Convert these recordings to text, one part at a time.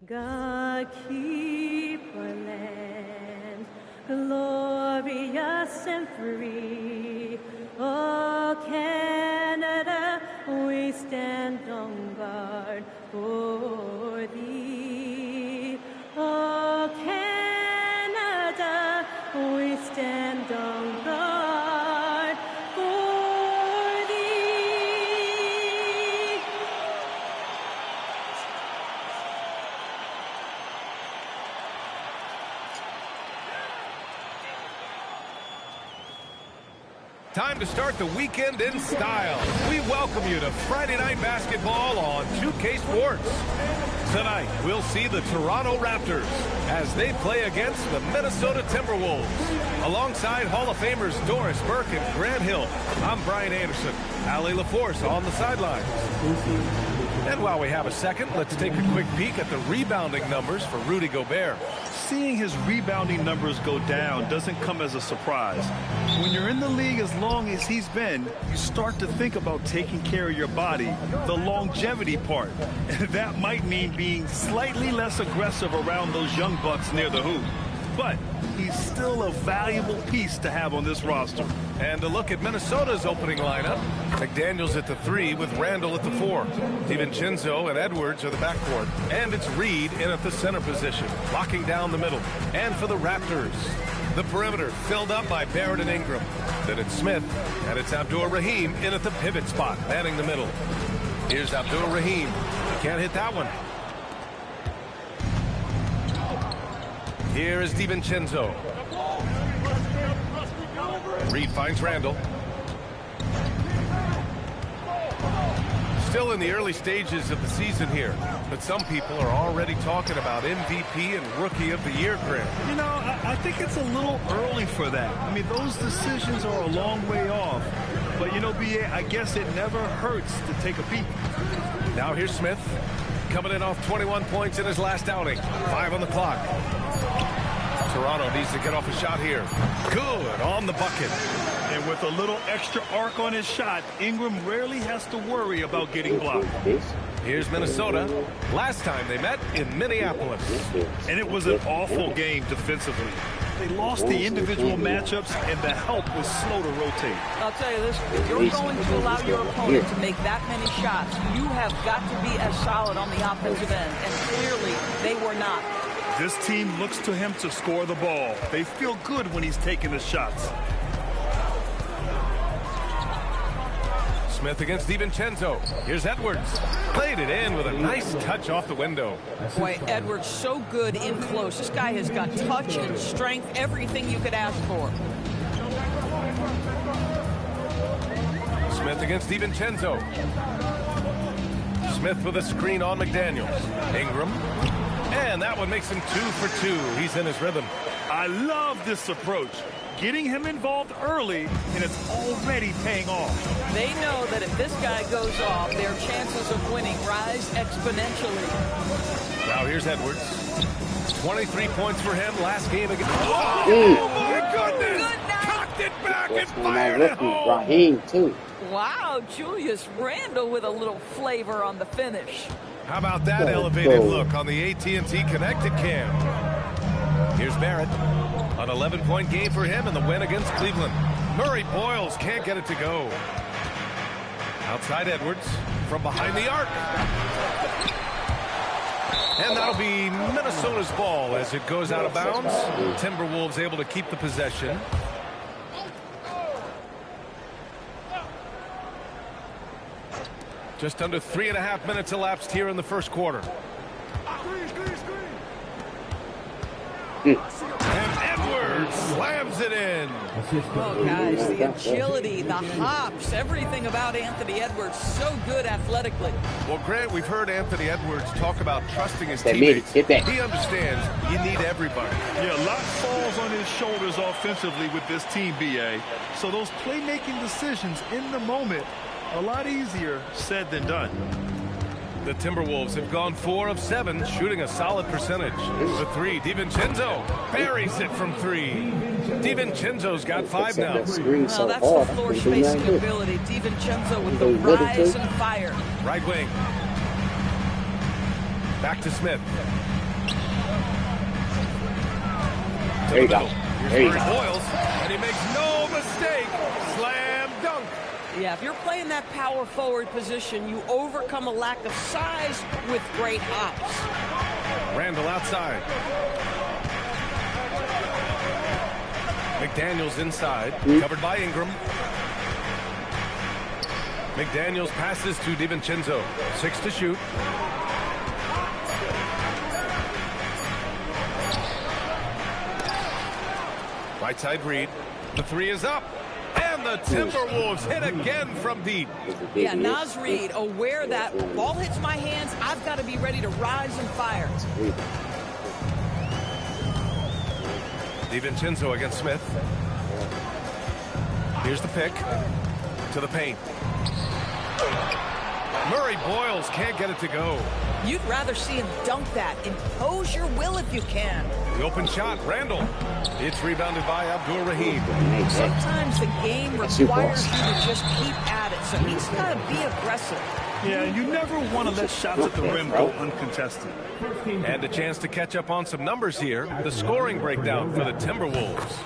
God keep our land glorious and free. Oh, Canada, we stand on guard for thee. Oh, Canada, we stand on guard for thee. Time to start the weekend in style. We welcome you to Friday Night Basketball on 2K Sports. Tonight, we'll see the Toronto Raptors as they play against the Minnesota Timberwolves. Alongside Hall of Famers Doris Burke and Grant Hill, I'm Brian Anderson. Allie LaForce on the sidelines. And while we have a second, let's take a quick peek at the rebounding numbers for Rudy Gobert. Seeing his rebounding numbers go down doesn't come as a surprise. When you're in the league as long as he's been, you start to think about taking care of your body, the longevity part. And that might mean being slightly less aggressive around those young bucks near the hoop. But he's still a valuable piece to have on this roster. And a look at Minnesota's opening lineup. McDaniels at the 3 with Randall at the 4. DiVincenzo and Edwards are the backcourt. And it's Reed in at the center position, locking down the middle. And for the Raptors, the perimeter filled up by Barrett and Ingram. Then it's Smith, and it's Abdur-Rahim in at the pivot spot, manning the middle. Here's Abdur-Rahim. Can't hit that one. Here is DiVincenzo. Reed finds Randall. Still in the early stages of the season here, but some people are already talking about MVP and Rookie of the Year, Grant. You know, I think it's a little early for that. I mean, those decisions are a long way off. But, you know, B.A., I guess it never hurts to take a peek. Now here's Smith, coming in off 21 points in his last outing. 5 on the clock. Toronto needs to get off a shot here. Good on the bucket. And with a little extra arc on his shot, Ingram rarely has to worry about getting blocked. Here's Minnesota. Last time they met in Minneapolis. And it was an awful game defensively. They lost the individual matchups, and the help was slow to rotate. I'll tell you this, if you're going to allow your opponent to make that many shots, you have got to be as solid on the offensive end, and clearly they were not. This team looks to him to score the ball. They feel good when he's taking the shots. Smith against DiVincenzo. Here's Edwards. Played it in with a nice touch off the window. Boy, Edwards so good in close. This guy has got touch and strength, everything you could ask for. Smith against DiVincenzo. Smith with a screen on McDaniels. Ingram. And that one makes him 2 for 2. He's in his rhythm. I love this approach. Getting him involved early, and it's already paying off. They know that if this guy goes off, their chances of winning rise exponentially. Now here's Edwards. 23 points for him last game against... Oh, my goodness! Cocked it back and fired it home. Raheem, too. Wow, Julius Randle with a little flavor on the finish. How about that elevated look on the AT&T Connected Cam? Here's Barrett. An 11-point game for him in the win against Cleveland. Murray Boyles can't get it to go. Outside Edwards from behind the arc. And that'll be Minnesota's ball as it goes out of bounds. Timberwolves able to keep the possession. Just under 3.5 minutes elapsed here in the first quarter. And Edwards slams it in. Oh, guys, the agility, the hops, everything about Anthony Edwards, so good athletically. Well, Grant, we've heard Anthony Edwards talk about trusting his teammates. He understands you need everybody. Yeah, a lot falls on his shoulders offensively with this team, B.A. So those playmaking decisions in the moment, a lot easier said than done. The Timberwolves have gone 4 of 7, shooting a solid percentage. The 3, DiVincenzo buries it from 3. DiVincenzo's got 5 now. Well, that's the floor spacing ability. DiVincenzo with the rise and fire. Right wing. Back to Smith. to There the you go. middle. Here's There you Murray go. Boyles, and he makes no mistake. Slam dunk. Yeah, if you're playing that power forward position, you overcome a lack of size with great hops. Randall outside. McDaniels inside, covered by Ingram. McDaniels passes to DiVincenzo. 6 to shoot. Right side Reed. The 3 is up. And the Timberwolves hit again from deep. Yeah, Naz Reid aware that ball hits my hands, I've got to be ready to rise and fire. DiVincenzo against Smith. Here's the pick. To the paint. Murray Boyles can't get it to go. You'd rather see him dunk that. Impose your will if you can. The open shot, Randall. It's rebounded by Abdul Rahim. Sometimes the game requires you to just keep at it, so he's got to be aggressive. Yeah, you never want to let shots at the rim go uncontested. And a chance to catch up on some numbers here. The scoring breakdown for the Timberwolves.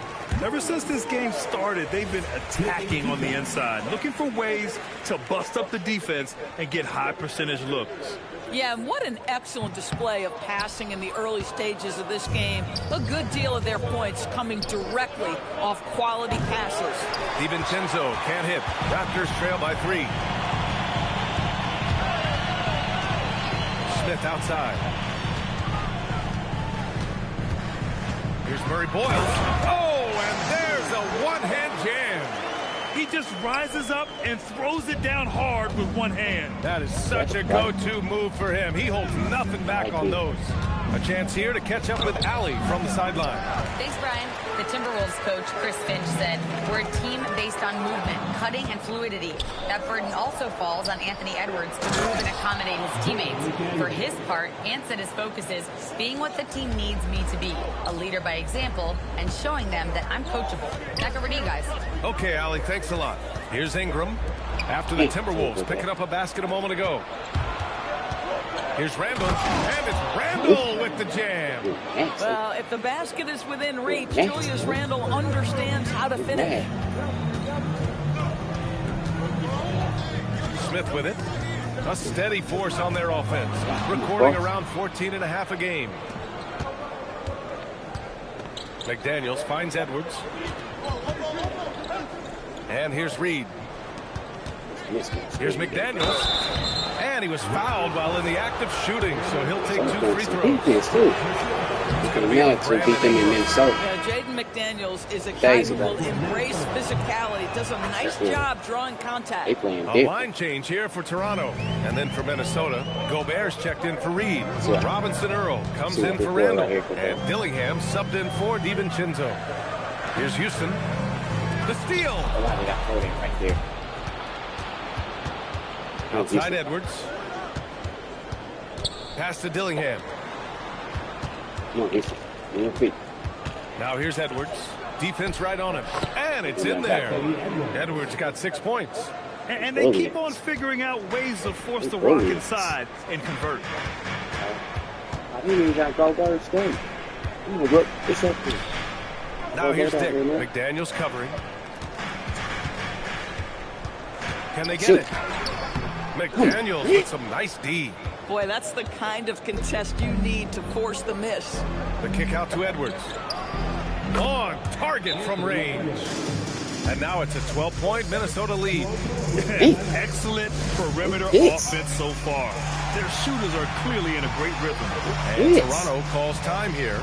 Ever since this game started, they've been attacking on the inside, looking for ways to bust up the defense and get high percentage looks. Yeah, and what an excellent display of passing in the early stages of this game. A good deal of their points coming directly off quality passes. DiVincenzo can't hit. Raptors trail by 3. Smith outside. Here's Murray Boyles. Oh, and there's a one-hand jam. He just rises up and throws it down hard with one hand. That is such a go-to move for him. He holds nothing back on those. A chance here to catch up with Allie from the sideline. Thanks, Brian. The Timberwolves coach, Chris Finch, said, "We're a team based on movement, cutting, and fluidity. That burden also falls on Anthony Edwards to move and accommodate his teammates. For his part, Ant said his focus is being what the team needs me to be, a leader by example, and showing them that I'm coachable." Back over to you guys. Okay, Allie, thanks a lot. Here's Ingram after the Timberwolves picking up a basket a moment ago. Here's Randall, and it's Randall with the jam. Well, if the basket is within reach, Julius Randle understands how to finish. Smith with it. A steady force on their offense, recording around 14.5 a game. McDaniels finds Edwards. And here's Reed. Here's McDaniels. And he was fouled while in the act of shooting, so he'll take 2 free throws. It's going to be a to beat them in Minnesota. Yeah, Jaden McDaniels is a guy who will embrace physicality, does a nice job drawing contact. A line change here for Toronto. And then for Minnesota, Gobert's checked in for Reed. Robinson Earl comes in for Randall. And Dillingham subbed in for DiVincenzo. Here's Houston. The steal. Right there. Outside Edwards. Pass to Dillingham. Now here's Edwards. Defense right on him. And it's in there. Edwards got 6 points. And they keep on figuring out ways to force the rock inside and convert. Now here's Dick. McDaniels covering. Can they get it? McDaniels with some nice D. Boy, that's the kind of contest you need to force the miss. The kick out to Edwards. On target from range. And now it's a 12-point Minnesota lead. Excellent perimeter offense so far. Their shooters are clearly in a great rhythm. And Toronto calls time here.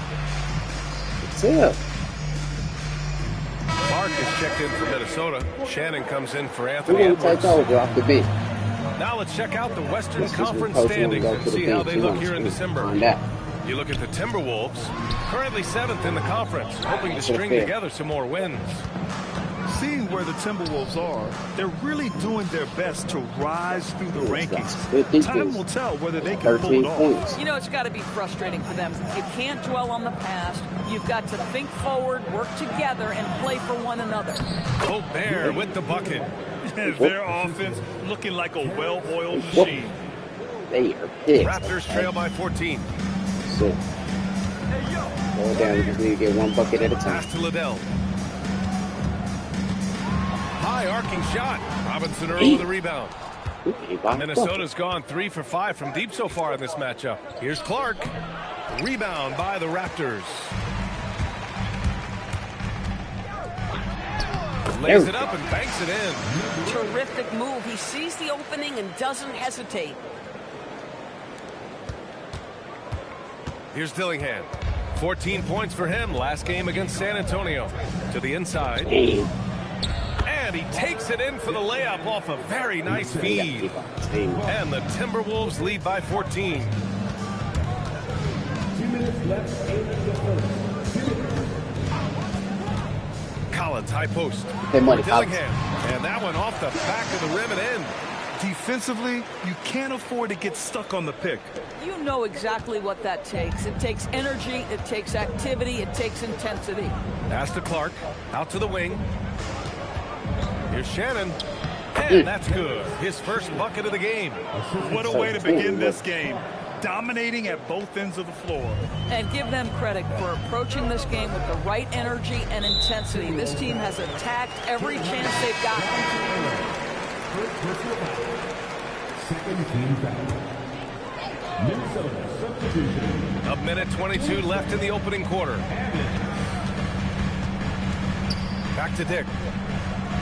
Mark is checked in for Minnesota. Shannon comes in for Anthony Edwards. Now let's check out the Western Conference standings and see how they look here in December. You look at the Timberwolves, currently 7th in the conference, hoping to string together some more wins. Seeing where the Timberwolves are, they're really doing their best to rise through the rankings. Time will tell whether they can pull it off. You know, it's got to be frustrating for them. You can't dwell on the past. You've got to think forward, work together, and play for one another. Gobert with the bucket. Their offense looking like a well-oiled machine. They are pissed. Raptors trail by 14. Go down. We just need to get one bucket at a time. Pass to Liddell. High arcing shot. Robinson Earl with the rebound. Minnesota's gone 3 for 5 from deep so far in this matchup. Here's Clark. Rebound by the Raptors. Lays it up and banks it in. Terrific move. He sees the opening and doesn't hesitate. Here's Dillingham. 14 points for him last game against San Antonio. To the inside. And he takes it in for the layup off a very nice feed. And the Timberwolves lead by 14. 2 minutes left in the first. Collins, high post. Dillingham. And that one off the back of the rim and in. Defensively, you can't afford to get stuck on the pick. You know exactly what that takes. It takes energy, it takes activity, it takes intensity. Pass to Clark. Out to the wing. Here's Shannon. And that's good. His first bucket of the game. What a way to begin this game. Dominating at both ends of the floor. And give them credit for approaching this game with the right energy and intensity. This team has attacked every chance they've gotten. Second team foul. Minnesota substitution. A minute 22 left in the opening quarter. Back to Dick.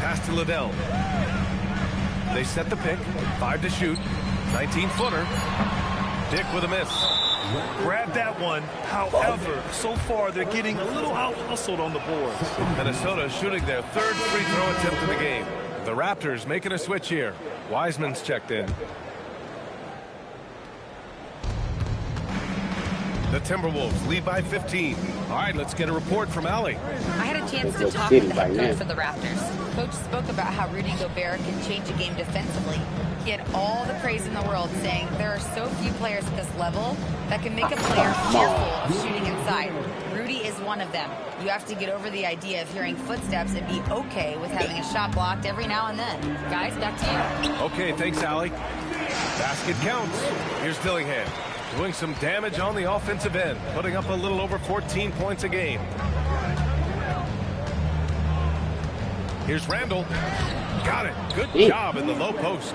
Pass to Liddell. They set the pick. 5 to shoot. 19-footer. Dick with a miss. Grab that one. However, so far they're getting a little out-hustled on the boards. Minnesota shooting their third free throw attempt of the game. The Raptors making a switch here. Wiseman's checked in. The Timberwolves lead by 15. All right, let's get a report from Allie. I had a chance to talk with the head coach for the Raptors. Coach spoke about how Rudy Gobert can change a game defensively. He had all the praise in the world, saying there are so few players at this level that can make a player fearful of shooting inside. Rudy is one of them. You have to get over the idea of hearing footsteps and be okay with having a shot blocked every now and then. Guys, back to you. Okay, thanks, Allie. Basket counts. Here's Dillingham. Doing some damage on the offensive end, putting up a little over 14 points a game. Here's Randall. Got it. Good job in the low post.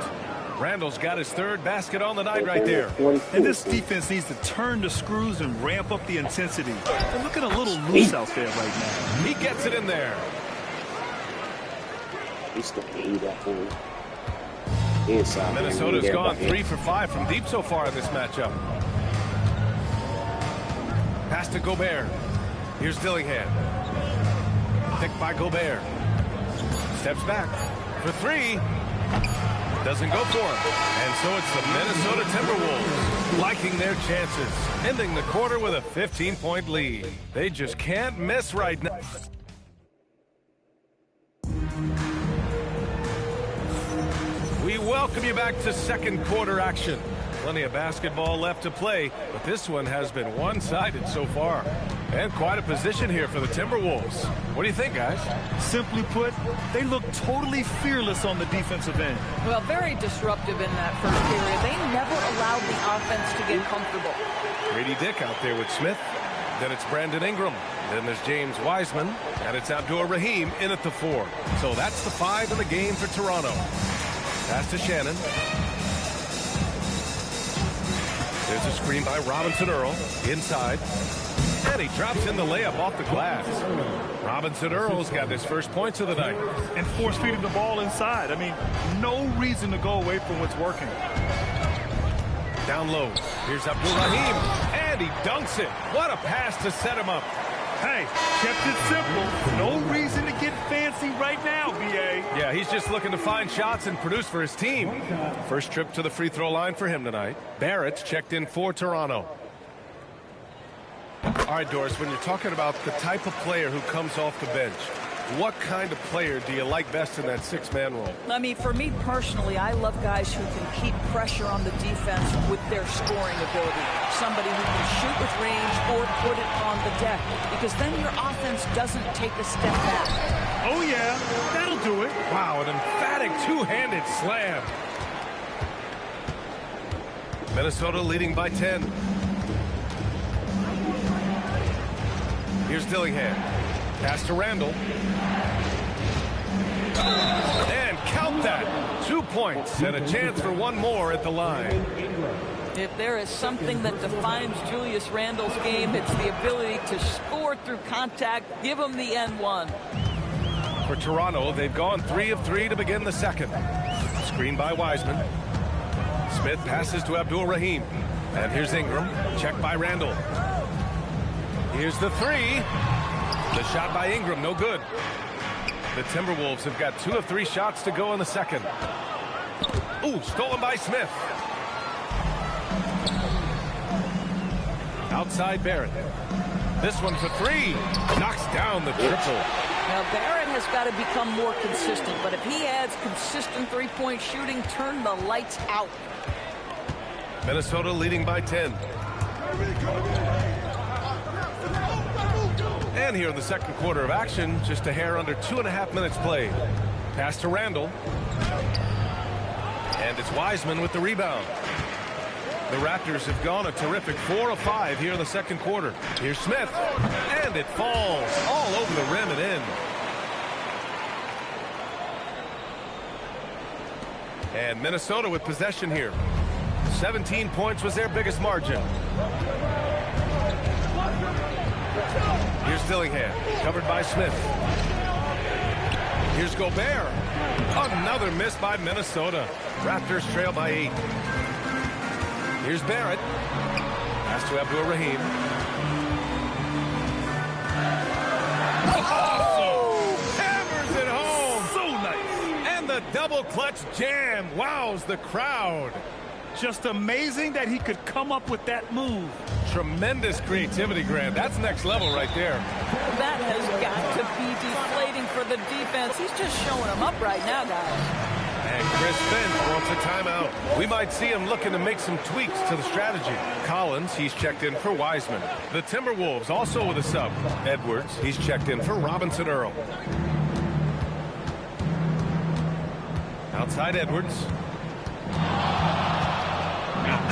Randall's got his third basket on the night right there. And this defense needs to turn the screws and ramp up the intensity. They're looking a little loose out there right now. He gets it in there. He's still eat that thing. Inside. Minnesota's gone 3 for 5 from deep so far in this matchup. Pass to Gobert. Here's Dillingham. Picked by Gobert. Steps back for 3. Doesn't go for him. And so it's the Minnesota Timberwolves liking their chances, ending the quarter with a 15-point lead. They just can't miss right now. We welcome you back to second quarter action. Plenty of basketball left to play, but this one has been one-sided so far. And quite a position here for the Timberwolves. What do you think, guys? Simply put, they look totally fearless on the defensive end. Well, very disruptive in that first period. They never allowed the offense to get comfortable. Grady Dick out there with Smith. Then it's Brandon Ingram. Then there's James Wiseman. And it's Abdur Rahim in at the 4. So that's the 5 in the game for Toronto. Pass to Shannon. There's a screen by Robinson Earl. Inside. And he drops in the layup off the glass. Robinson Earl's got his first points of the night. And force feeding the ball inside. I mean, no reason to go away from what's working. Down low. Here's Abdur Rahim. And he dunks it. What a pass to set him up. Hey, kept it simple. No reason to get fancy right now, B.A. Yeah, he's just looking to find shots and produce for his team. First trip to the free throw line for him tonight. Barrett's checked in for Toronto. All right, Doris, when you're talking about the type of player who comes off the bench, what kind of player do you like best in that 6-man role? I mean, for me personally, I love guys who can keep pressure on the defense with their scoring ability. Somebody who can shoot with range or put it on the deck, because then your offense doesn't take a step back. Oh, yeah, that'll do it. Wow, an emphatic two-handed slam. Minnesota leading by 10. Here's Dillingham. Pass to Randall. And count that. 2 points and a chance for one more at the line. If there is something that defines Julius Randle's game, it's the ability to score through contact. Give him the N1. For Toronto, they've gone 3 of 3 to begin the second. Screen by Wiseman. Smith passes to Abdul-Rahim. And here's Ingram. Check by Randall. Here's the three. The shot by Ingram, no good. The Timberwolves have got 2 of 3 shots to go in the second. Ooh, stolen by Smith. Outside Barrett. This one for 3. Knocks down the triple. Now Barrett has got to become more consistent, but if he adds consistent three-point shooting, turn the lights out. Minnesota leading by 10. And here in the second quarter of action, just a hair under 2.5 minutes played. Pass to Randall. And it's Wiseman with the rebound. The Raptors have gone a terrific 4 of 5 here in the second quarter. Here's Smith. And it falls all over the rim and in. And Minnesota with possession here. 17 points was their biggest margin. Here's Dillingham, covered by Smith. Here's Gobert. Another miss by Minnesota. Raptors trail by 8. Here's Barrett. Pass to Abdul-Rahim. Oh! Hammers it home. So nice. And the double clutch jam wows the crowd. Just amazing that he could come up with that move. Tremendous creativity, Grant. That's next level right there. That has got to be deflating for the defense. He's just showing them up right now, guys. And Chris Finch wants a timeout. We might see him looking to make some tweaks to the strategy. Collins, he's checked in for Wiseman. The Timberwolves also with a sub. Edwards, he's checked in for Robinson Earl. Outside Edwards.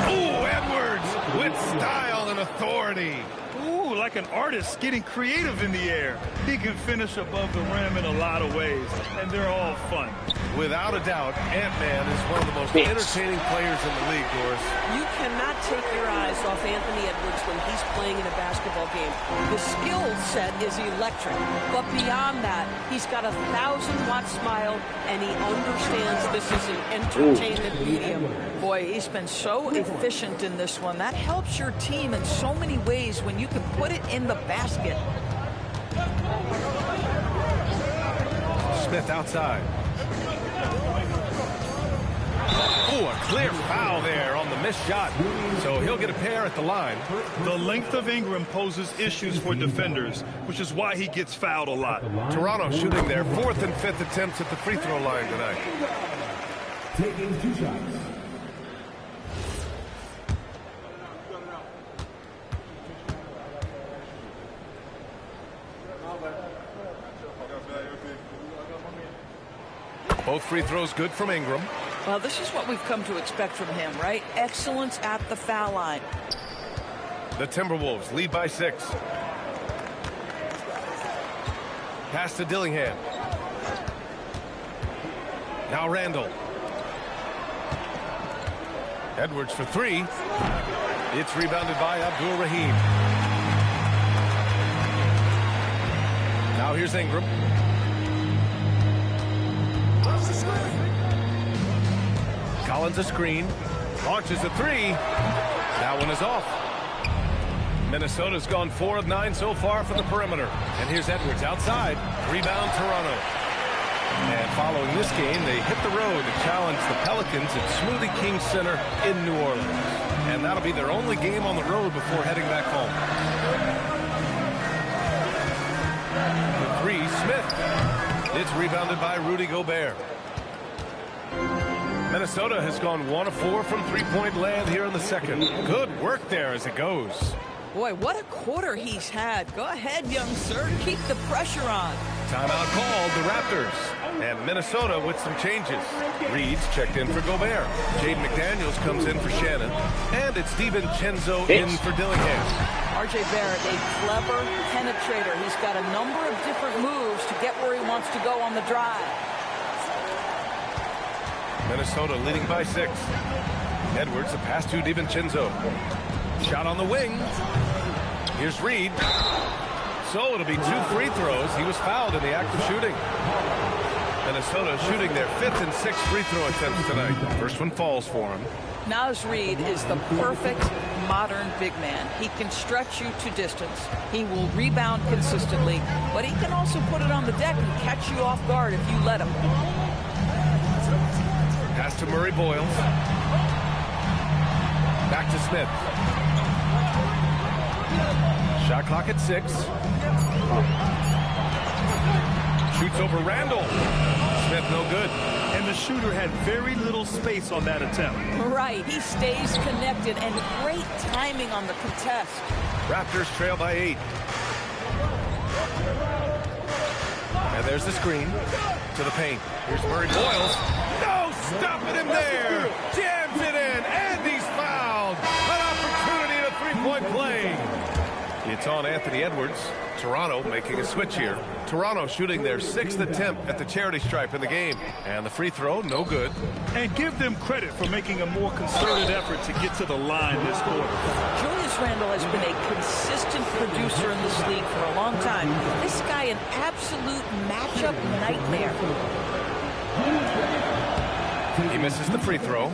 Ooh, Edwards with style and authority. Ooh, like an artist getting creative in the air. He can finish above the rim in a lot of ways, and they're all fun. Without a doubt, Ant-Man is one of the most entertaining players in the league, Doris. You cannot take your eyes off Anthony Edwards when he's playing in a basketball game. The skill set is electric, but beyond that, he's got a 1,000-watt smile, and he understands this is an entertainment medium. Boy, he's been so efficient in this one. That helps your team in so many ways when you can put it in the basket. Smith outside. Ooh, a clear foul there on the missed shot. So he'll get a pair at the line. The length of Ingram poses issues for defenders, which is why he gets fouled a lot. Toronto shooting their 4th and 5th attempts at the free throw line tonight. Taking 2 shots. Both free throws good from Ingram. Well, this is what we've come to expect from him, right? Excellence at the foul line. The Timberwolves lead by 6. Pass to Dillingham. Now Randall. Edwards for 3. It's rebounded by Abdul-Rahim. Now here's Ingram. Collins a screen. Launches a 3. That one is off. Minnesota's gone 4 of 9 so far from the perimeter. And here's Edwards outside. Rebound Toronto. And following this game, they hit the road to challenge the Pelicans at Smoothie King Center in New Orleans. And that'll be their only game on the road before heading back home. The 3, Smith. It's rebounded by Rudy Gobert. Minnesota has gone 1 of 4 from three-point land here in the second. Good work there as it goes. Boy, what a quarter he's had. Go ahead, young sir. Keep the pressure on. Timeout called the Raptors. And Minnesota with some changes. Reed's checked in for Gobert. Jaden McDaniels comes in for Shannon. And it's DiVincenzo in for Dillingham. R.J. Barrett, a clever penetrator. He's got a number of different moves to get where he wants to go on the drive. Minnesota leading by 6. Edwards, a pass to DiVincenzo. Shot on the wing. Here's Reed. So it'll be 2 free throws. He was fouled in the act of shooting. Minnesota shooting their 5th and 6th free throw attempts tonight. First one falls for him. Naz Reid is the perfect modern big man. He can stretch you to distance. He will rebound consistently, but he can also put it on the deck and catch you off guard if you let him. Pass to Murray Boyles. Back to Smith. Shot clock at 6. Shoots over Randall. Smith no good. And the shooter had very little space on that attempt. Right, he stays connected, and great timing on the contest. Raptors trail by 8. And there's the screen to the paint. Here's Murray Boyles. No, stopping him there. Jams it in, and he's fouled. An opportunity at a three-point play. It's on Anthony Edwards. Toronto making a switch here. Toronto shooting their 6th attempt at the charity stripe in the game. And the free throw, no good. And give them credit for making a more concerted effort to get to the line this quarter. Julius Randle has been a consistent producer in this league for a long time. This guy, an absolute matchup nightmare. He misses the free throw.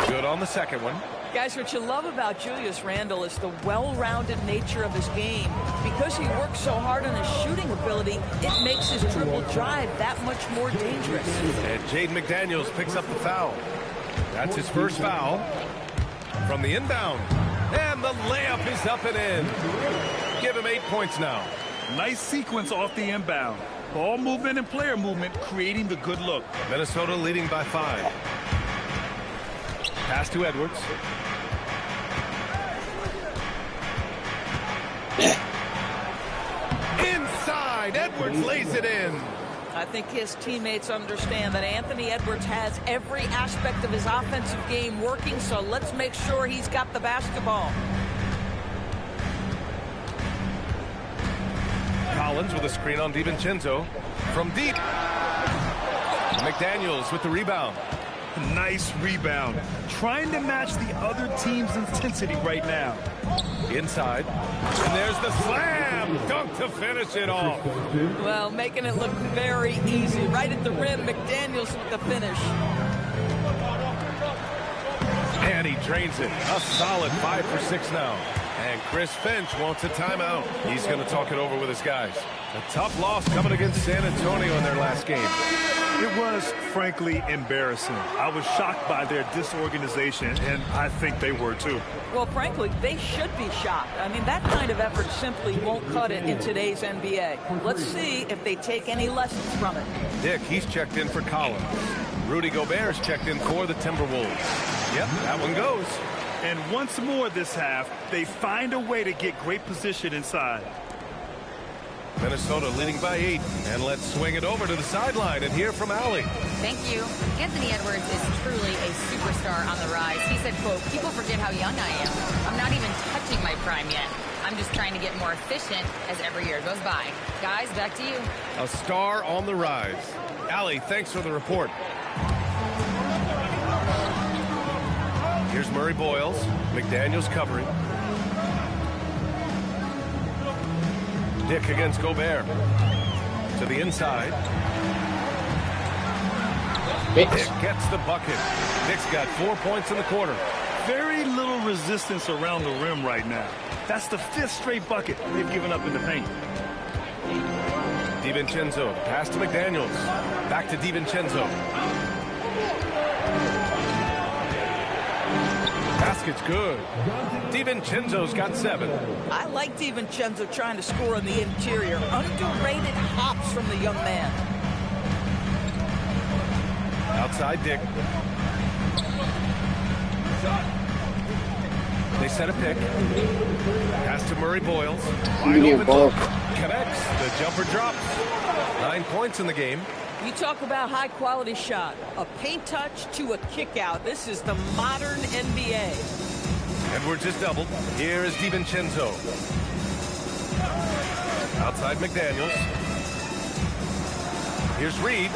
Good on the second one. Guys, what you love about Julius Randle is the well-rounded nature of his game. Because he works so hard on his shooting ability, it makes his dribble drive that much more dangerous. And Jaden McDaniels picks up the foul. That's his first foul from the inbound. And the layup is up and in. Give him 8 points now. Nice sequence off the inbound. Ball movement and player movement creating the good look. Minnesota leading by 5. Pass to Edwards. Inside, Edwards lays it in. I think his teammates understand that Anthony Edwards has every aspect of his offensive game working, so let's make sure he's got the basketball. Collins with a screen on DiVincenzo. From deep. McDaniels with the rebound. Nice rebound. Trying to match the other team's intensity right now. Inside. And there's the slam. Dunk to finish it off. Well, making it look very easy. Right at the rim, McDaniels with the finish. And he drains it. A solid 5 for 6 now. And Chris Finch wants a timeout. He's going to talk it over with his guys. A tough loss coming against San Antonio in their last game. It was, frankly, embarrassing. I was shocked by their disorganization, and I think they were, too. Well, frankly, they should be shocked. I mean, that kind of effort simply won't cut it in today's NBA. Let's see if they take any lessons from it. Dick, he's checked in for Collins. Rudy Gobert's checked in for the Timberwolves. Yep, that one goes. And once more this half, they find a way to get great position inside. Minnesota leading by 8. And let's swing it over to the sideline and hear from Allie. Thank you. Anthony Edwards is truly a superstar on the rise. He said, quote, "People forget how young I am. I'm not even touching my prime yet. I'm just trying to get more efficient as every year goes by." Guys, back to you. A star on the rise. Allie, thanks for the report. Here's Murray Boyles. McDaniels covering. Dick against Gobert. To the inside. Dick gets the bucket. Dick's got 4 points in the quarter. Very little resistance around the rim right now. That's the 5th straight bucket they've given up in the paint. DiVincenzo, pass to McDaniels. Back to DiVincenzo. Pass basket's good. DiVincenzo's got 7. I like DiVincenzo trying to score on the interior. Underrated hops from the young man. Outside Dick. They set a pick. Pass to Murray Boyles. Wide open look. Connects. The jumper drops. 9 points in the game. You talk about high-quality shot. A paint touch to a kick-out. This is the modern NBA. Edwards is doubled. Here is DiVincenzo. Outside McDaniels. Here's Reed.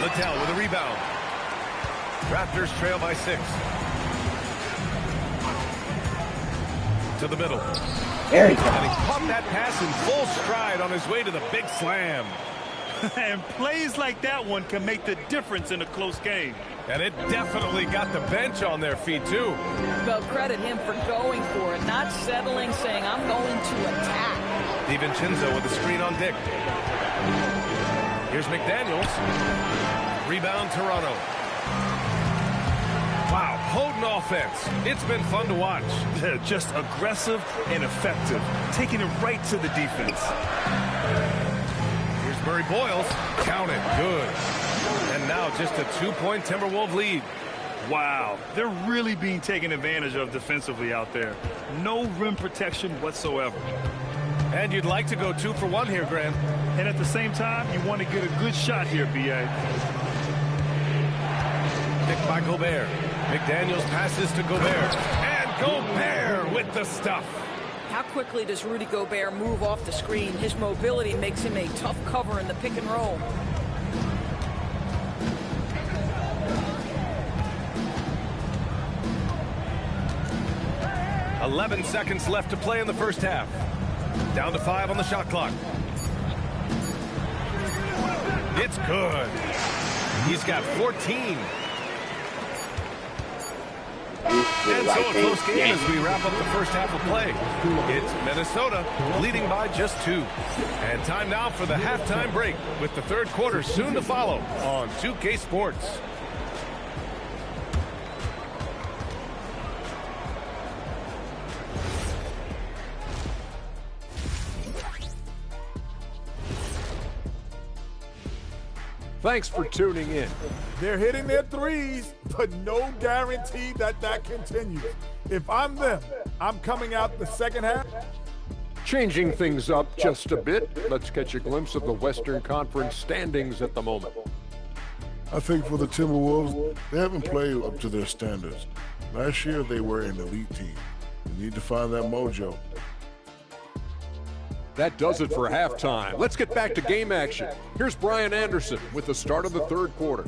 Littell with a rebound. Raptors trail by 6. To the middle. There he And he caught that pass in full stride on his way to the big slam. And plays like that one can make the difference in a close game. And it definitely got the bench on their feet, too. Well, credit him for going for it, not settling, saying, I'm going to attack. DiVincenzo with a screen on Dick. Here's McDaniels. Rebound, Toronto. Wow, potent offense. It's been fun to watch. Just aggressive and effective, taking it right to the defense. Here's Murray Boyles. Count it. Good. And now just a 2-point Timberwolves lead. Wow, they're really being taken advantage of defensively out there. No rim protection whatsoever. And you'd like to go 2 for 1 here, Grant. And at the same time, you want to get a good shot here, B.A. Picked by Gobert. McDaniels passes to Gobert. And Gobert with the stuff. How quickly does Rudy Gobert move off the screen? His mobility makes him a tough cover in the pick and roll. "11 seconds left to play in the first half. Down to 5 on the shot clock. It's good. He's got 14. And so a close game as we wrap up the first half of play. It's Minnesota leading by just 2. And time now for the halftime break with the third quarter soon to follow on 2K Sports. Thanks for tuning in. They're hitting their threes, but no guarantee that that continues. If I'm them, I'm coming out the second half. Changing things up just a bit, let's catch a glimpse of the Western Conference standings at the moment. I think for the Timberwolves, they haven't played up to their standards. Last year, they were an elite team. They need to find that mojo. That does it for halftime. Let's get back to game action. Here's Brian Anderson with the start of the third quarter.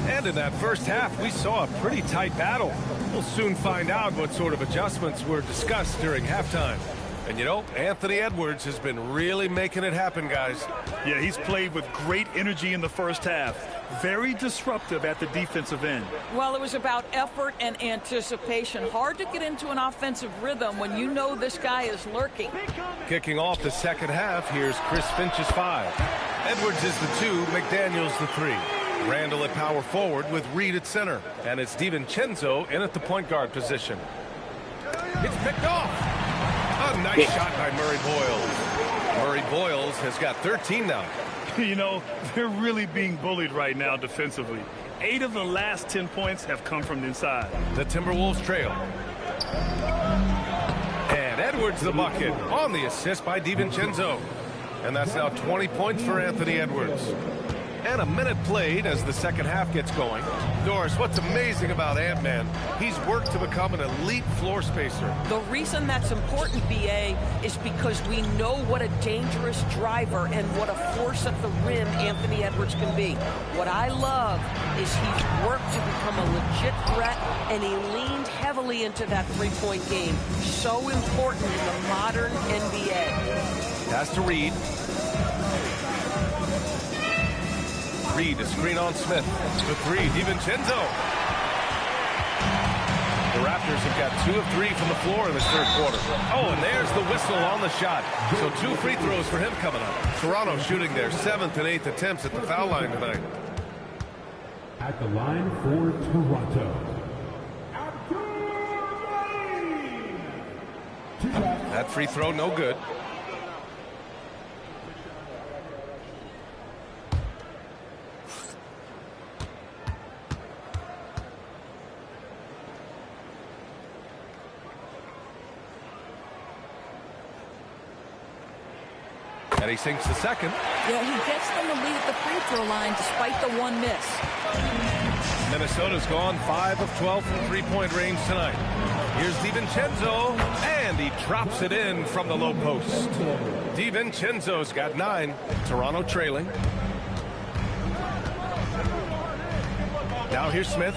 And in that first half, we saw a pretty tight battle. We'll soon find out what sort of adjustments were discussed during halftime. And you know, Anthony Edwards has been really making it happen, guys. Yeah, he's played with great energy in the first half. Very disruptive at the defensive end. Well, it was about effort and anticipation. Hard to get into an offensive rhythm when you know this guy is lurking. Kicking off the second half, here's Chris Finch's 5. Edwards is the 2, McDaniels the 3. Randall at power forward with Reed at center. And it's DiVincenzo in at the point guard position. It's picked off. A nice shot by Murray Boyles. Murray Boyles has got 13 now. You know, they're really being bullied right now defensively. 8 of the last 10 points have come from inside. The Timberwolves trail. And Edwards the bucket on the assist by DiVincenzo. And that's now 20 points for Anthony Edwards. And a minute played as the second half gets going. Doris, what's amazing about Ant-Man, he's worked to become an elite floor spacer. The reason that's important, B.A., is because we know what a dangerous driver and what a force at the rim Anthony Edwards can be. What I love is he's worked to become a legit threat, and he leaned heavily into that three-point game. So important in the modern NBA. Pass to Reed. Reed, a screen on Smith. The 3, DiVincenzo. The Raptors have got 2 of 3 from the floor in this third quarter. Oh, and there's the whistle on the shot. So 2 free throws for him coming up. Toronto shooting their 7th and 8th attempts at the foul line tonight. At the line for Toronto. That free throw, no good. And he sinks the second. Yeah, he gets them the lead at the free throw line despite the 1 miss. Minnesota's gone 5 of 12 from three-point range tonight. Here's DiVincenzo, and he drops it in from the low post. DiVincenzo's got 9. Toronto trailing. Now here's Smith.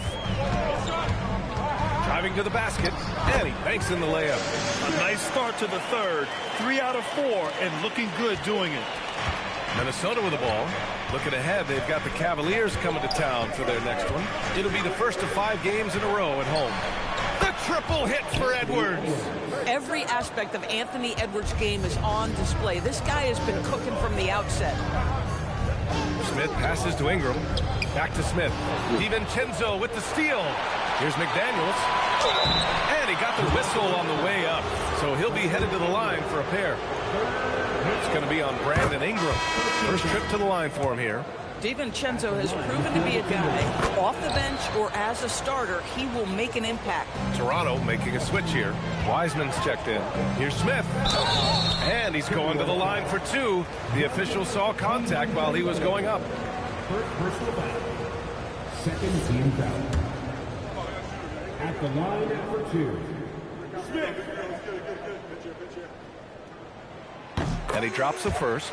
Driving to the basket, and he banks in the layup. A nice start to the third. 3 out of 4, and looking good doing it. Minnesota with the ball. Looking ahead, they've got the Cavaliers coming to town for their next one. It'll be the first of 5 games in a row at home. The triple hit for Edwards. Every aspect of Anthony Edwards' game is on display. This guy has been cooking from the outset. Smith passes to Ingram. Back to Smith. DiVincenzo with the steal. Here's McDaniels. And he got the whistle on the way up. So he'll be headed to the line for a pair. It's going to be on Brandon Ingram. First trip to the line for him here. DiVincenzo has proven to be a guy, off the bench or as a starter, he will make an impact. Toronto making a switch here. Wiseman's checked in. Here's Smith. And he's going to the line for 2. The official saw contact while he was going up. First personal foul. Second team foul. At the line for 2. Smith. And he drops the first.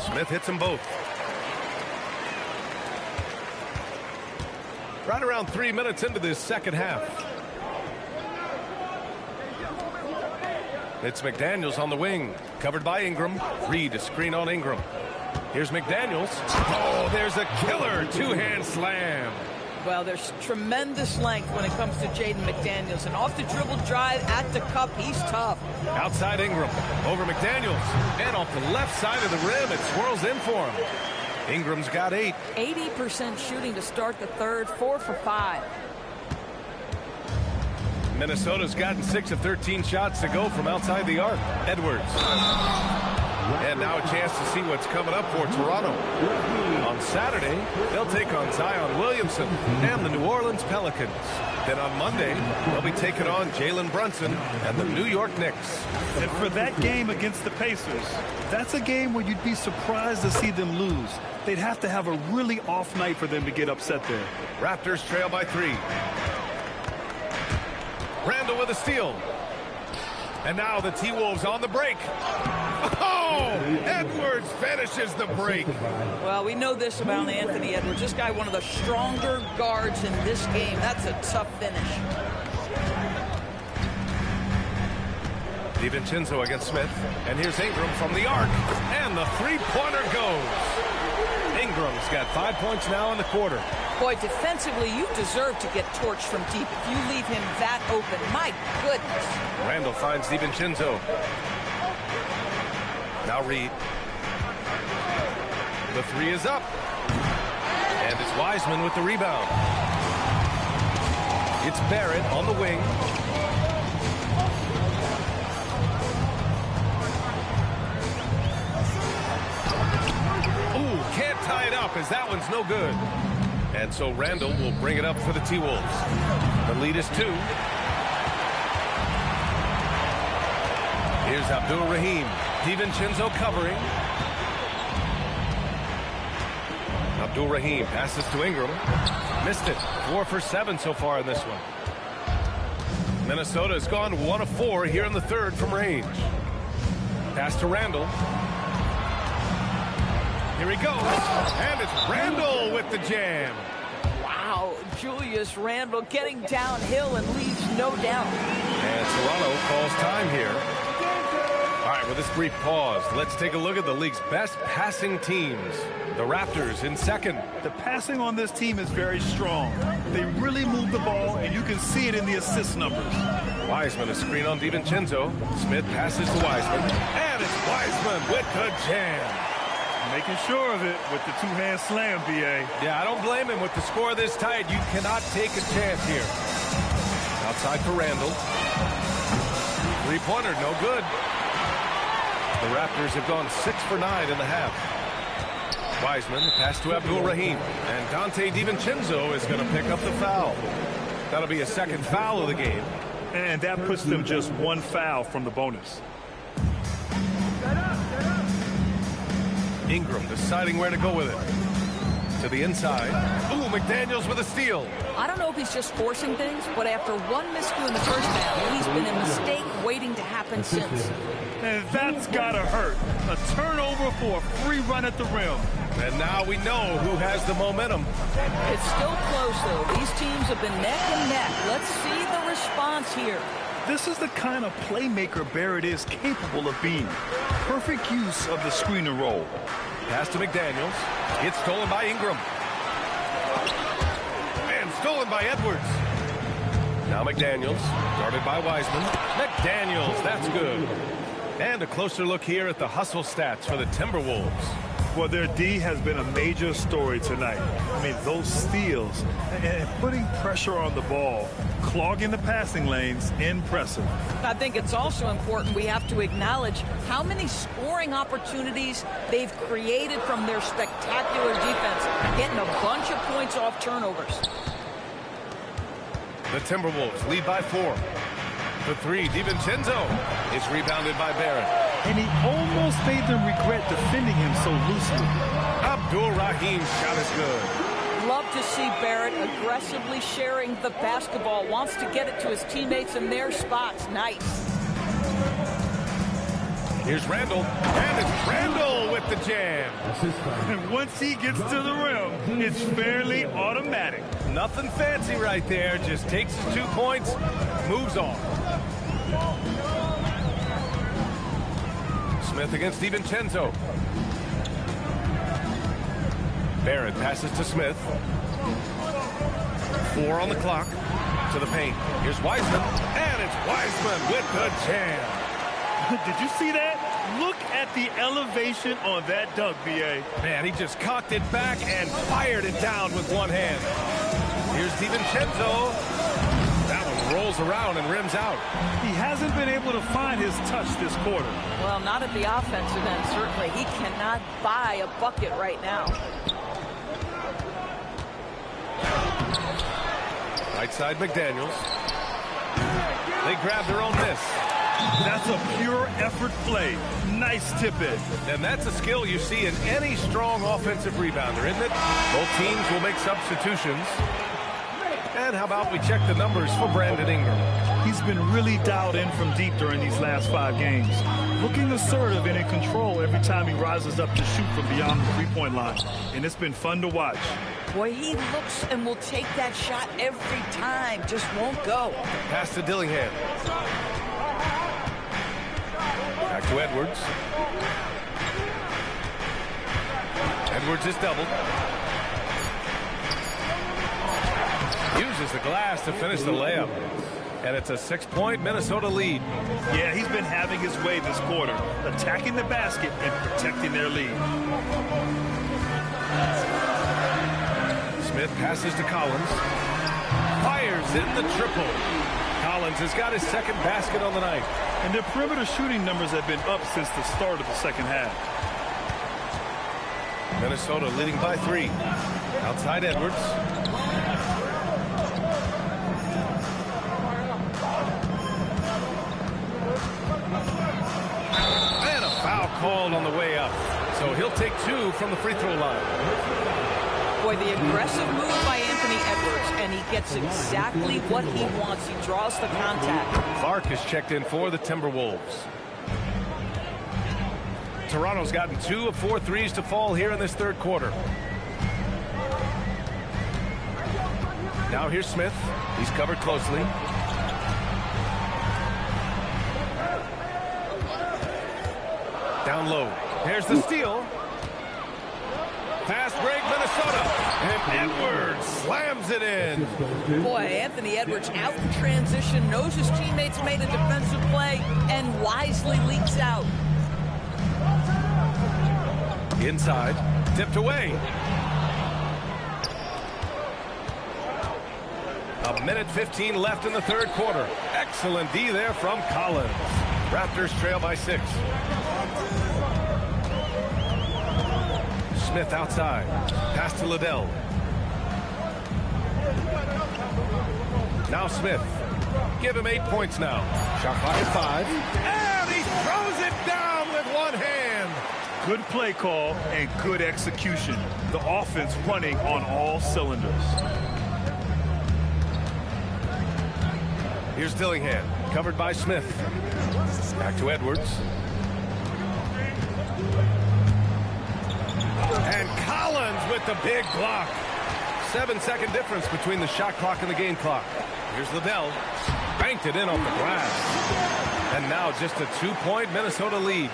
Smith hits them both. Right around 3 minutes into this second half. It's McDaniels on the wing, covered by Ingram. Reed, a screen on Ingram. Here's McDaniels. Oh, there's a killer 2-hand slam. Well, there's tremendous length when it comes to Jaden McDaniels. And off the dribble drive at the cup, he's tough. Outside Ingram, over McDaniels. And off the left side of the rim, it swirls in for him. Ingram's got 8. 80% shooting to start the third, 4 for 5. Minnesota's gotten 6 of 13 shots to go from outside the arc. Edwards. And now a chance to see what's coming up for Toronto. On Saturday, they'll take on Zion Williamson and the New Orleans Pelicans. Then on Monday, they'll be taking on Jalen Brunson and the New York Knicks. And for that game against the Pacers, that's a game where you'd be surprised to see them lose. They'd have to have a really off night for them to get upset there. Raptors trail by 3. Randall with a steal. And now the T-Wolves on the break. Oh! Edwards finishes the break. Well, we know this about Anthony Edwards. This guy, one of the stronger guards in this game. That's a tough finish. DiVincenzo against Smith. And here's Ingram from the arc. And the three-pointer goes. Ingram's got 5 points now in the quarter. Boy, defensively, you deserve to get torched from deep if you leave him that open. My goodness. Randall finds DiVincenzo. Now Reed. The 3 is up. And it's Wiseman with the rebound. It's Barrett on the wing. Ooh, can't tie it up as that one's no good. And so Randall will bring it up for the T-Wolves. The lead is 2. Here's Abdul-Rahim. DiVincenzo covering. Abdul-Rahim passes to Ingram. Missed it. 4 for 7 so far in this one. Minnesota has gone 1 of 4 here in the third from range. Pass to Randall. Here he goes. And it's Randall with the jam. Wow, Julius Randall getting downhill and leaves no doubt. And Toronto calls time here. All right, with this brief pause, let's take a look at the league's best passing teams. The Raptors in second. The passing on this team is very strong. They really move the ball, and you can see it in the assist numbers. Wiseman, a screen on DiVincenzo. Smith passes to Wiseman. And it's Wiseman with the jam. Making sure of it with the two-hand slam, B.A. Yeah, I don't blame him. With the score this tight, you cannot take a chance here. Outside for Randall. Three-pointer, no good. The Raptors have gone 6 for 9 in the half. Wiseman, pass to Abdul-Rahim. And Dante DiVincenzo is going to pick up the foul. That'll be a second foul of the game. And that puts them just one foul from the bonus. Ingram deciding where to go with it. To the inside. Ooh, McDaniels with a steal. I don't know if he's just forcing things, but after one miscue in the first half, he's been a mistake waiting to happen since. And that's gotta hurt. A turnover for a free run at the rim. And now we know who has the momentum. It's still close, though. These teams have been neck and neck. Let's see the response here. This is the kind of playmaker Barrett is capable of being. Perfect use of the screen and roll. Pass to McDaniels. It's stolen by Ingram. And stolen by Edwards. Now McDaniels, guarded by Wiseman. McDaniels, that's good. And a closer look here at the hustle stats for the Timberwolves. Well, their D has been a major story tonight. I mean, those steals and putting pressure on the ball, clogging the passing lanes, impressive. I think it's also important we have to acknowledge how many scoring opportunities they've created from their spectacular defense, getting a bunch of points off turnovers. The Timberwolves lead by 4. The three, DiVincenzo, is rebounded by Barrett. And he almost made them regret defending him so loosely. Abdul-Rahim's shot is good. Love to see Barrett aggressively sharing the basketball. Wants to get it to his teammates in their spots. Nice. Here's Randall. And it's Randall with the jam. And once he gets to the rim, it's fairly automatic. Nothing fancy right there. Just takes his 2 points, moves on. Smith against DiVincenzo. Barrett passes to Smith. 4 on the clock. To the paint. Here's Wiseman. And it's Wiseman with the jam. Did you see that? Look at the elevation on that dunk, B.A. Man, he just cocked it back and fired it down with one hand. Here's DiVincenzo. That one rolls around and rims out. He hasn't been able to find his touch this quarter. Well, not at the offensive end, certainly. He cannot buy a bucket right now. Right side, McDaniels. They grab their own miss. That's a pure effort play. Nice tip-in. And that's a skill you see in any strong offensive rebounder, isn't it? Both teams will make substitutions. And how about we check the numbers for Brandon Ingram? He's been really dialed in from deep during these last 5 games. Looking assertive and in control every time he rises up to shoot from beyond the three-point line. And it's been fun to watch. Boy, he looks and will take that shot every time. Just won't go. Pass to Dillingham. Back to Edwards. Edwards is doubled. Uses the glass to finish the layup. And it's a 6-point Minnesota lead. Yeah, he's been having his way this quarter, attacking the basket and protecting their lead. Smith passes to Collins. Fires in the triple. Collins has got his second basket on the night. And their perimeter shooting numbers have been up since the start of the second half. Minnesota leading by 3. Outside Edwards. And a foul called on the way up. So he'll take 2 from the free throw line. Boy, the aggressive move by Anthony Edwards, and he gets exactly what he wants. He draws the contact. Clark is checked in for the Timberwolves. Toronto's gotten 2 of 4 threes to fall here in this third quarter. Now here's Smith. He's covered closely. Down low. Here's the steal. Fast break, Minnesota. And Edwards slams it in. Boy, Anthony Edwards out in transition, knows his teammates made a defensive play, and wisely leaks out. Inside, tipped away. A minute 15 left in the third quarter. Excellent D there from Collins. Raptors trail by 6. Smith outside. Pass to Liddell. Now Smith. Give him 8 points now. Shot clock at 5. And he throws it down with one hand. Good play call and good execution. The offense running on all cylinders. Here's Dillingham, covered by Smith. Back to Edwards. And Collins with the big block. 7-second difference between the shot clock and the game clock. Here's Liddell. Banked it in off the glass. And now just a 2-point Minnesota lead.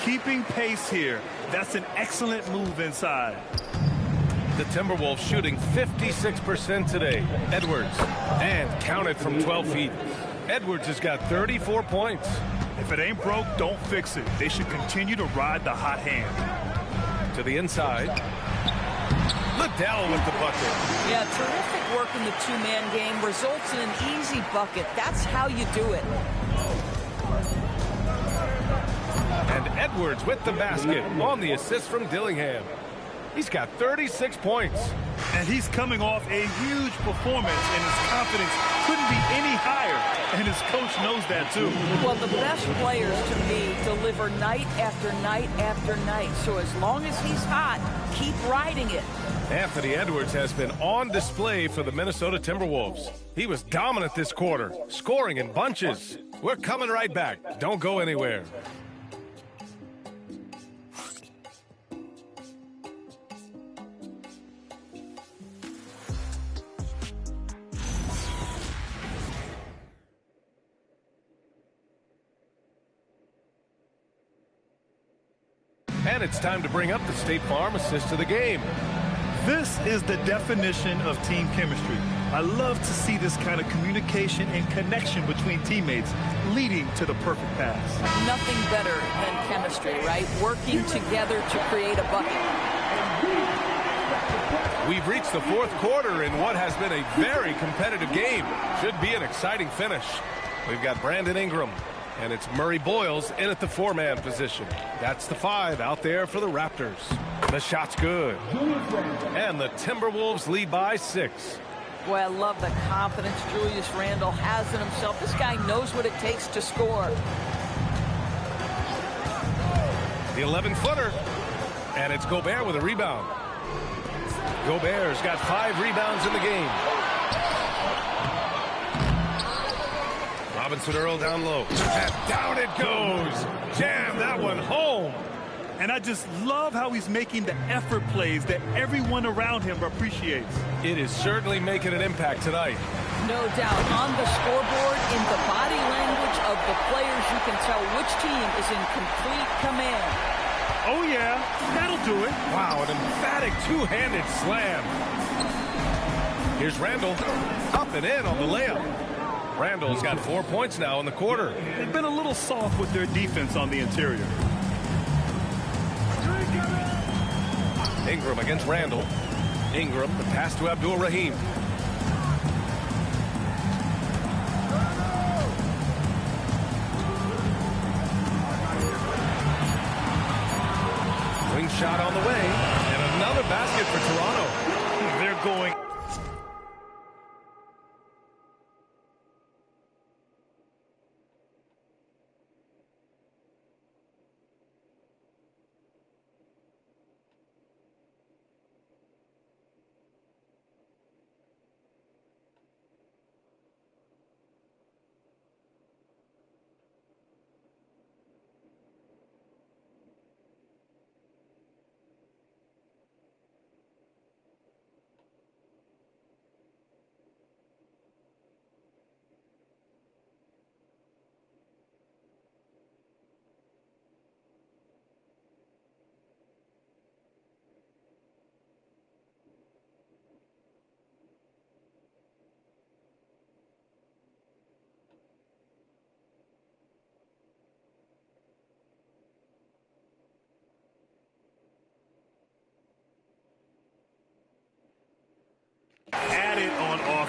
Keeping pace here. That's an excellent move inside. The Timberwolves shooting 56% today. Edwards. And counted from 12 feet. Edwards has got 34 points. If it ain't broke, don't fix it. They should continue to ride the hot hand. To the inside. Liddell with the bucket. Yeah, terrific work in the two-man game. Results in an easy bucket. That's how you do it. And Edwards with the basket on the assist from Dillingham. He's got 36 points. And he's coming off a huge performance, and his confidence couldn't be any higher. And his coach knows that, too. Well, the best players, to me, deliver night after night after night. So as long as he's hot, keep riding it. Anthony Edwards has been on display for the Minnesota Timberwolves. He was dominant this quarter, scoring in bunches. We're coming right back. Don't go anywhere. And it's time to bring up the State Farm assist to the game. This is the definition of team chemistry. I love to see this kind of communication and connection between teammates leading to the perfect pass. Nothing better than chemistry, right? Working together to create a bucket. We've reached the fourth quarter in what has been a very competitive game. Should be an exciting finish. We've got Brandon Ingram. And it's Murray Boyles in at the 4-man position. That's the 5 out there for the Raptors. The shot's good. And the Timberwolves lead by 6. Boy, I love the confidence Julius Randle has in himself. This guy knows what it takes to score. The 11-footer. And it's Gobert with a rebound. Gobert's got 5 rebounds in the game. Robinson Earl down low. And down it goes. Jam that one home. And I just love how he's making the effort plays that everyone around him appreciates. It is certainly making an impact tonight. No doubt. On the scoreboard, in the body language of the players, you can tell which team is in complete command. Oh, yeah. That'll do it. Wow, an emphatic two-handed slam. Here's Randle. Up and in on the layup. Randle's got 4 points now in the quarter. They've been a little soft with their defense on the interior. Ingram against Randle. Ingram, the pass to Abdul-Rahim. Wing shot on the way. And another basket for Toronto. They're going...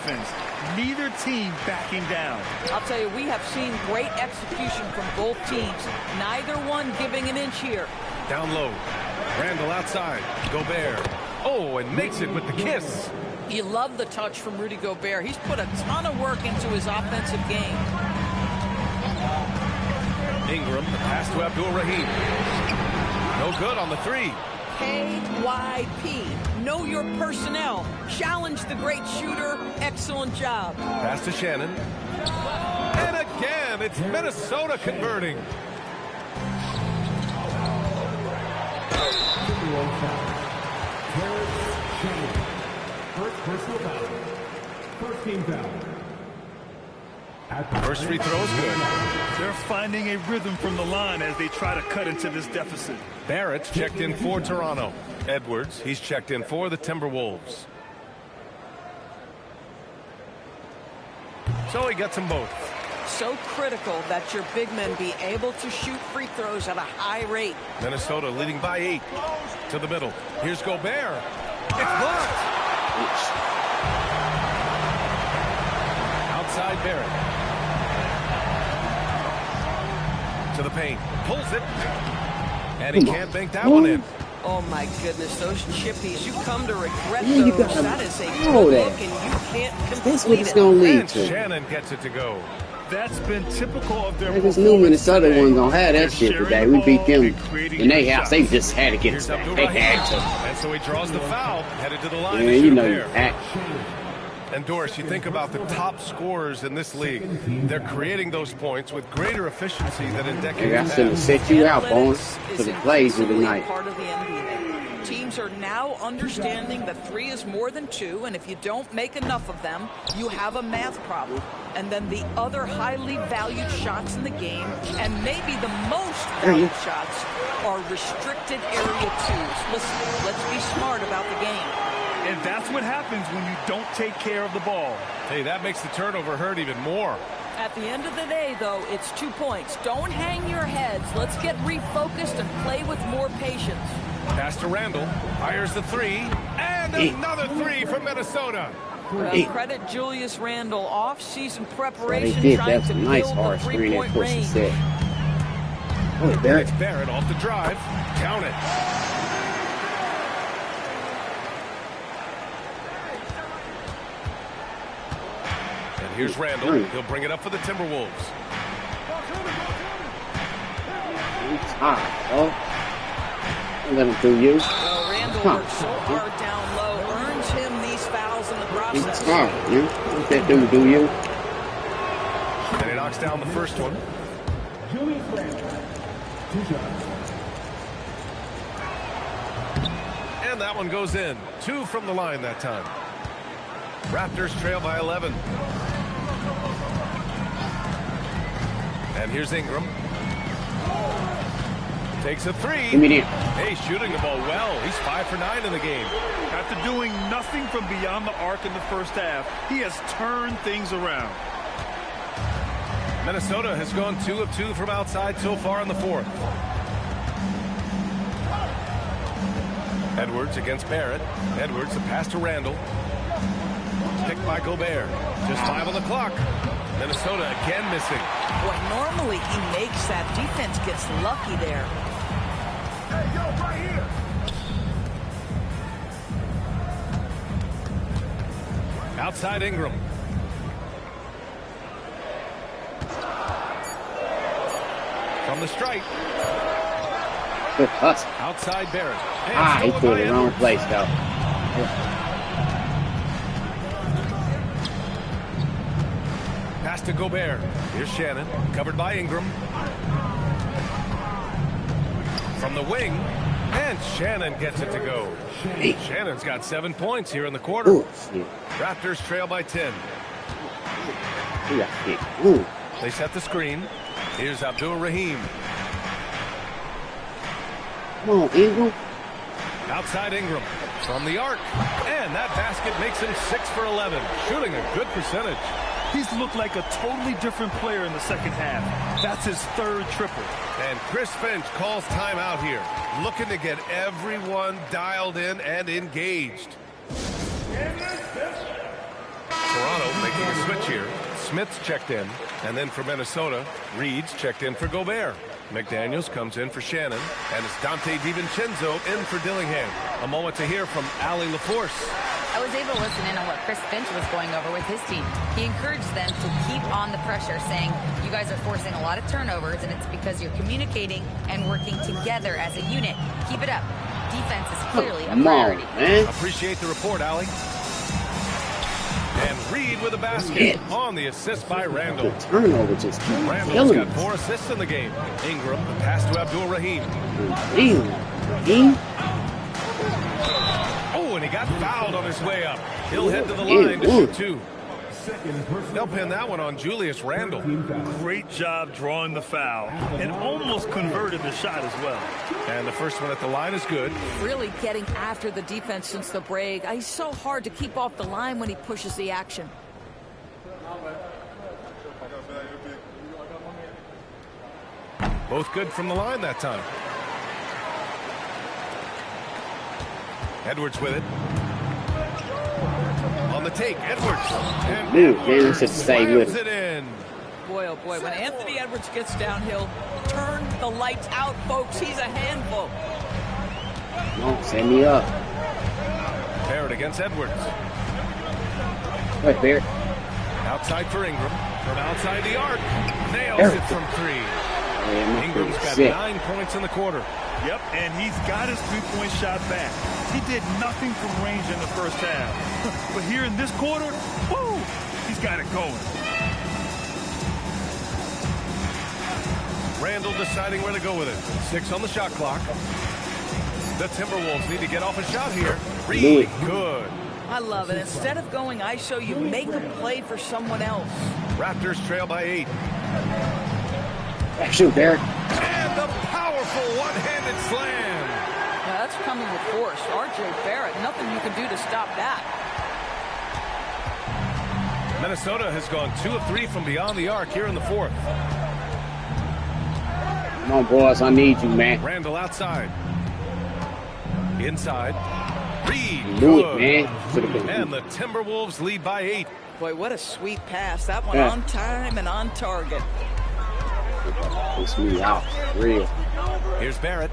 defense. Neither team backing down. I'll tell you, we have seen great execution from both teams. Neither one giving an inch here. Down low. Randall outside. Gobert. Oh, and makes it with the kiss. You love the touch from Rudy Gobert. He's put a ton of work into his offensive game. Ingram, the pass to Abdul-Rahim. No good on the three. KYP. Know your personnel. Challenge the great shooter. Excellent job. Pass to Shannon. And again, it's Minnesota converting. First personal foul. First team foul. First free throw is good. They're finding a rhythm from the line as they try to cut into this deficit. Barrett's checked in for Toronto. Edwards, he's checked in for the Timberwolves. So he gets them both. So critical that your big men be able to shoot free throws at a high rate. Minnesota leading by 8. To the middle. Here's Gobert. It's blocked. Outside Barrett. To the paint. Pulls it. And he can't bank that one in. Oh my goodness, those chippies, you come to regret those. That is a good look and you can't complete That's what it's going to lead and to. Shannon gets it to go. That's been typical of their I just knew Minnesota wasn't going to have that shit today. We beat them in their house. They just had to get us back. They had to. And so he draws the foul, headed to the line. Yeah, to you shoot know you there. act. And Doris, you think about the top scorers in this league. They're creating those points with greater efficiency than in decades I should have past. set you out, Bones, for the plays of the night. Part of the NBA. Teams are now understanding that 3 is more than 2, and if you don't make enough of them, you have a math problem. And then the other highly valued shots in the game, and maybe the most valued shots, are restricted area 2s. Listen, let's be smart about the game. And that's what happens when you don't take care of the ball. Hey, that makes the turnover hurt even more. At the end of the day, though, it's 2 points. Don't hang your heads. Let's get refocused and play with more patience. Pass to Randall. Fires the 3. And another 3 from Minnesota. Well, credit Julius Randle. Off-season preparation, They did. trying That's to a nice build hard the screen that three-point push range. set. Oh, Barrett. It's Barrett off the drive. Count it. And here's Randall. He'll bring it up for the Timberwolves. Don't let him do you. Well, Randall works so hard down low, earns him these fouls in the process. It's hard, you. Let that dude do you. And he knocks down the first one. Julius Randle. 2 shots. And that one goes in. 2 from the line that time. Raptors trail by 11. And here's Ingram. Takes a 3. Give me that. Hey, shooting the ball well. He's 5 for 9 in the game. After doing nothing from beyond the arc in the first half, he has turned things around. Minnesota has gone 2 of 2 from outside so far in the fourth. Edwards against Barrett. Edwards, the pass to Randall. Picked by Gobert. Just 5 on the clock. Minnesota again missing. Boy, normally he makes that. Defense gets lucky there. Hey, yo, right here. Outside Ingram. From the strike. Good hustle. Outside Barrett. He put it in the wrong place, though. Pass to Gobert. Here's Shannon. Covered by Ingram. From the wing. And Shannon gets it to go. Hey. Shannon's got 7 points here in the quarter. Ooh, shit. Raptors trail by 10. He got hit. Ooh. They set the screen. Here's Abdul-Rahim. Come on, Ingram. Outside Ingram. From the arc. And that basket makes him 6 for 11. Shooting a good percentage. He's looked like a totally different player in the second half. That's his 3rd triple. And Chris Finch calls timeout here. Looking to get everyone dialed in and engaged. Toronto making a switch here. Smith's checked in. And then for Minnesota, Reed's checked in for Gobert. McDaniels comes in for Shannon. And it's Dante DiVincenzo in for Dillingham. A moment to hear from Allie LaForce. I was able to listen in on what Chris Finch was going over with his team. He encouraged them to keep on the pressure, saying, you guys are forcing a lot of turnovers, and it's because you're communicating and working together as a unit. Keep it up. Defense is clearly a priority. Appreciate the report, Allie. And Reed with a basket on the assist by Randall. The turnover just Randall's got 4 assists in the game. Ingram, the pass to Abdul-Rahim. Oh, and he got fouled on his way up. He'll head to the line to shoot 2. They'll pin that one on Julius Randle. Great job drawing the foul and almost converted the shot as well. And the first one at the line is good. Really getting after the defense since the break. He's so hard to keep off the line when he pushes the action. Both good from the line that time. Edwards with it. On the take, Edwards. And Edwards should stay with it in. Boy, oh boy, when Anthony Edwards gets downhill, turn the lights out, folks. He's a handful. Come on, send me up. Barrett against Edwards. Right, Barrett. Outside for Ingram. From outside the arc. Nails it from 3. Ingram's got 9 points in the quarter. Yep, and he's got his three-point shot back. He did nothing from range in the first half. But here in this quarter, woo, he's got it going. Randall deciding where to go with it. 6 on the shot clock. The Timberwolves need to get off a shot here. Reed, good. I love it. Instead of going ISO, you make a play for someone else. Raptors trail by 8. Shoot, Barrett. And the powerful one-handed slam. Now that's coming with force. R.J. Barrett, nothing you can do to stop that. Minnesota has gone 2 of 3 from beyond the arc here in the 4th. Come on, boys. I need you, man. Randall outside. Inside. Reed. Do good. it, man. And the Timberwolves lead by 8. Boy, what a sweet pass. That one on time and on target. It's me out. Real. Here's Barrett.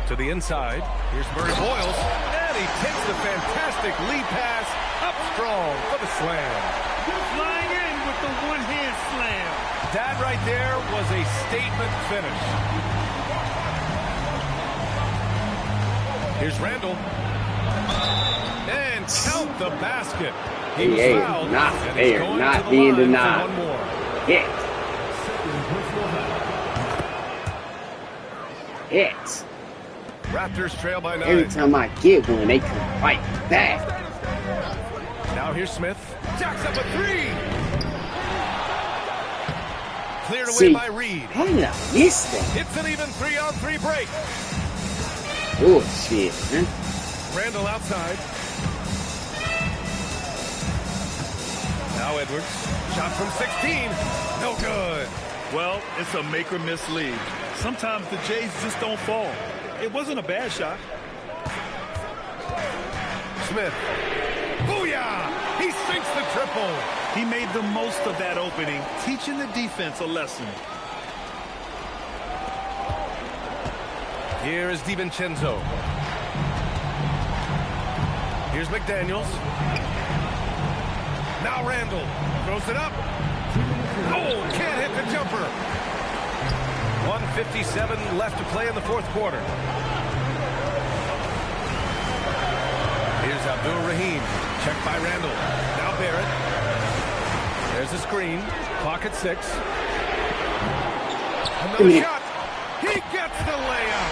To the inside. Here's Murray Boyles. And he takes the fantastic lead pass up strong for the slam. Flying in with the one-hand slam. That right there was a statement finish. Here's Randall. And count the basket. He was fouled, not and there, he's going not to the being line denied. for one more. Hits. Raptors trail by 9. Every time I get one, they come right back. Now here's Smith. Jacks up a 3. Cleared away by Reed. How did I miss that? It's an even 3-on-3 break. Oh, shit, man. Randall outside. Now Edwards. Shot from 16. No good. Well, it's a make or miss league. Sometimes the Jays just don't fall. It wasn't a bad shot. Smith. Booyah! He sinks the triple. He made the most of that opening, teaching the defense a lesson. Here is DiVincenzo. Here's McDaniels. Now Randall throws it up. Oh, can't hit the jumper. 1:57 left to play in the 4th quarter. Here's Abdul-Rahim. Checked by Randall. Now Barrett. There's a screen. Clock at 6. Another shot. He gets the layup.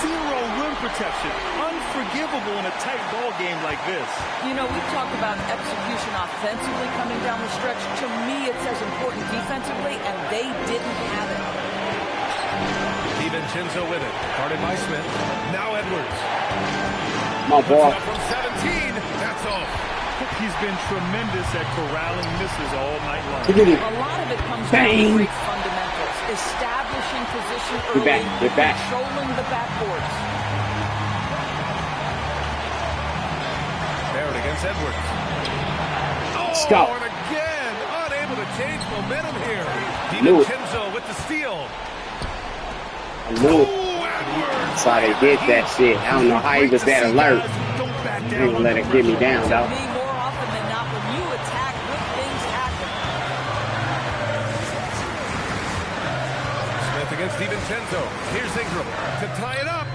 Zero rim protection. Unforgivable in a tight ball game like this. You know, we've talked about execution offensively coming down the stretch. To me, it's as important defensively, and they didn't have it. DiVincenzo with it. Guarded by Smith. Now Edwards. Come on, boy. From 17. That's off. He's been tremendous at corralling misses all night long. A lot of it comes down to great fundamentals. Establishing position early. You're back. Controlling the backboards. Barrett against Edwards. Let's go. And again, unable to change momentum here. DiVincenzo with the steal. I knew it. Saw they did that shit. I don't know how he was that alert. I ain't gonna let it get me down, though. More often than not, when you attack, good things happen. Smith against DiVincenzo. Here's Ingram to tie it up.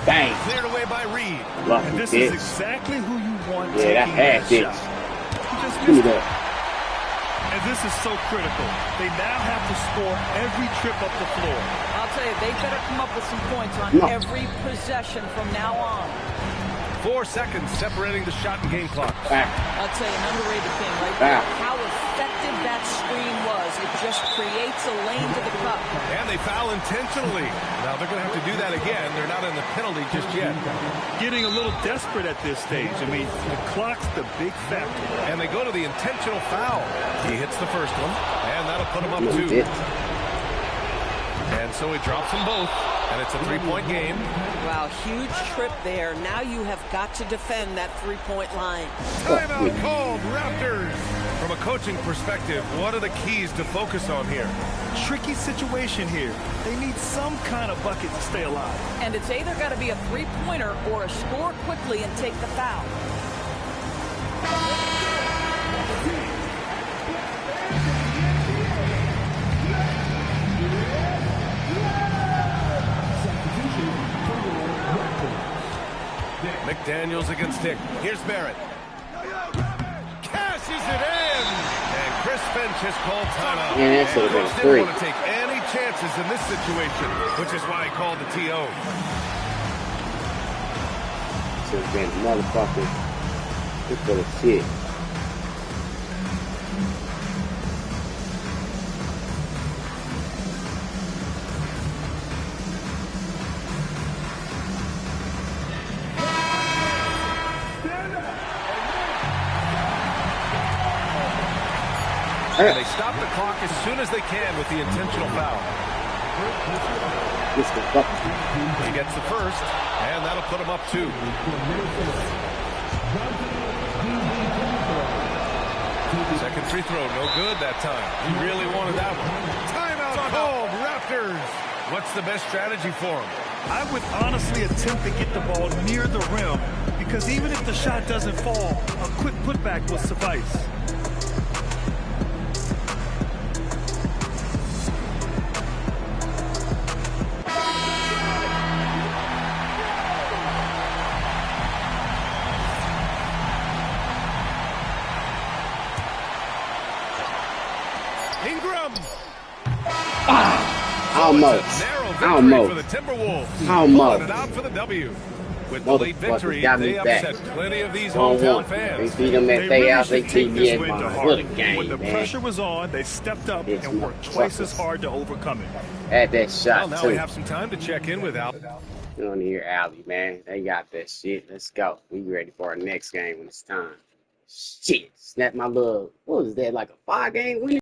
Bang. Cleared away by Reed. And this is exactly who you want taking that shot. Give me that. And this is so critical. They now have to score every trip up the floor. I'll tell you, they better come up with some points on every possession from now on. 4 seconds separating the shot and game clock. I'll tell you, an underrated thing right there. How effective that screen was. It just creates a lane to the cup. And they foul intentionally. Now they're going to have to do that again. They're not in the penalty just yet. Getting a little desperate at this stage. I mean, the clock's the big factor. And they go to the intentional foul. He hits the first one, and that'll put him up 2. And so he drops them both, and it's a 3-point game. Wow, huge trip there. Now you have got to defend that 3-point line. Timeout called, Raptors. From a coaching perspective, what are the keys to focus on here? Tricky situation here. They need some kind of bucket to stay alive. And it's either got to be a 3-pointer or a score quickly and take the foul. McDaniels against Dick. Here's Barrett. Cashes it in. And Chris Finch has called timeout. Yeah, that should have been Coach 3. didn't want to take any chances in this situation, which is why he called the TO. Should have been motherfucking. Look for the shit. They stop the clock as soon as they can with the intentional foul. He gets the first, and that'll put him up 2. Second free throw, no good that time. He really wanted that one. Timeout called, Raptors. What's the best strategy for him? I would honestly attempt to get the ball near the rim, because even if the shot doesn't fall, a quick putback will suffice. Ingram. Almost. For the Timberwolves. Almost. It out for the W. With the late victory, they upset plenty of these 1-1. hometown fans. They beat them at their house. They take this win to heart. What a game, when the man. pressure was on, they stepped up and worked twice as hard to overcome it. Had that shot, well, now too. we have some time to check in with Al. You want to hear Allie, man. They got that shit. Let's go. We ready for our next game when it's time. Shit. Snap my little, what was that, like a 5-game win?